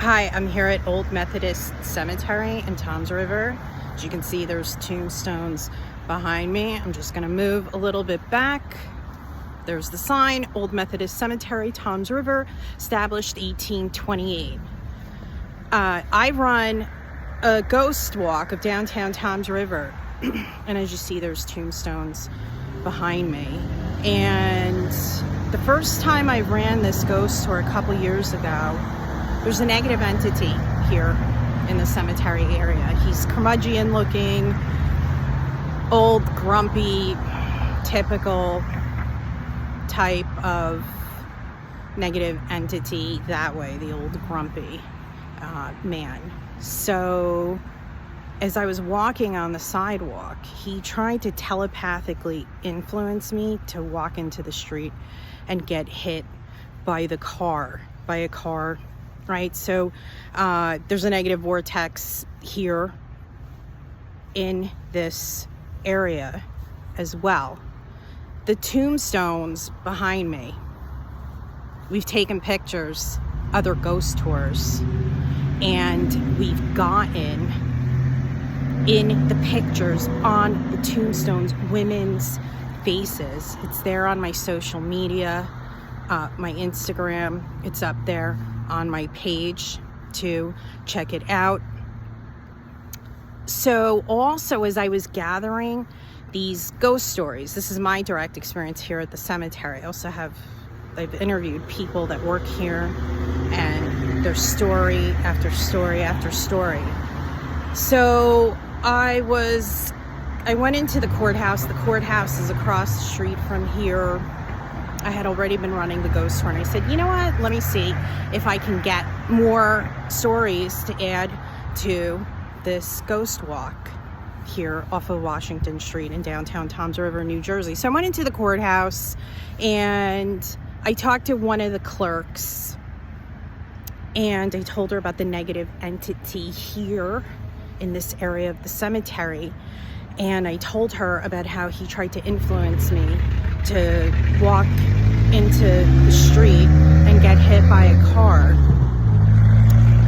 Hi, I'm here at Old Methodist Cemetery in Toms River. As you can see, there's tombstones behind me. I'm just going to move a little bit back. There's the sign, Old Methodist Cemetery, Toms River, established 1828. I run a ghost walk of downtown Toms River, and as you see, there's tombstones behind me. And the first time I ran this ghost tour a couple years ago, there's a negative entity here in the cemetery area. He's curmudgeon looking, old, grumpy, typical type of negative entity that way, the old grumpy man. So as I was walking on the sidewalk, he tried to telepathically influence me to walk into the street and get hit by a car, right? So there's a negative vortex here in this area as well. The tombstones behind me, we've taken pictures, other ghost tours, and we've gotten in the pictures on the tombstones women's faces. It's there on my social media, my Instagram. It's up there on my page to check it out. So also, as I was gathering these ghost stories, this is my direct experience here at the cemetery. I've interviewed people that work here, and there's story after story after story. So I went into the courthouse. The courthouse is across the street from here. I had already been running the ghost tour, and I said, you know what, let me see if I can get more stories to add to this ghost walk here off of Washington Street in downtown Toms River, New Jersey. So I went into the courthouse and I talked to one of the clerks, and I told her about the negative entity here in this area of the cemetery. And I told her about how he tried to influence me to walk into the street and get hit by a car.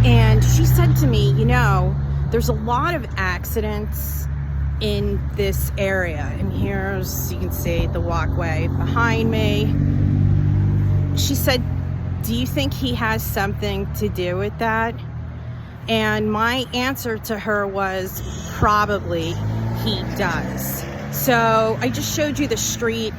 And she said to me, you know, there's a lot of accidents in this area. And here's, you can see the walkway behind me. She said, do you think he has something to do with that? And my answer to her was, probably he does. So I just showed you the street.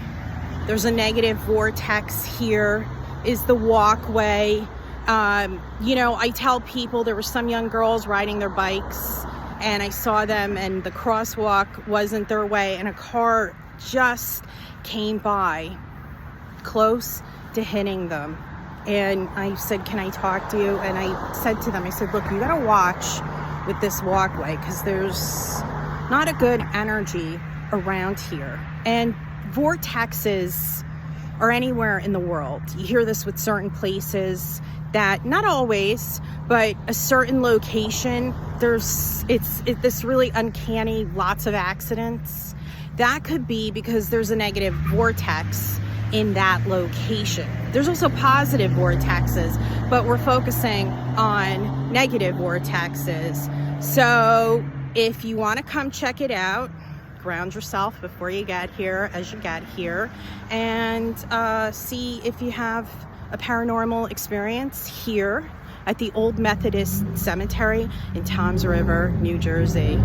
There's a negative vortex here, is the walkway. You know, I tell people there were some young girls riding their bikes, and I saw them, and the crosswalk wasn't their way, and a car just came by close to hitting them. And I said, can I talk to you? And I said to them, I said, look, you gotta watch with this walkway, because there's not a good energy around here. And vortexes are anywhere in the world. You hear this with certain places, that not always, but a certain location, it's this really uncanny, lots of accidents. That could be because there's a negative vortex in that location. There's also positive vortexes, but we're focusing on negative vortexes. So if you want to come check it out, ground yourself before you get here, as you get here, and see if you have a paranormal experience here at the Old Methodist Cemetery in Toms River, New Jersey.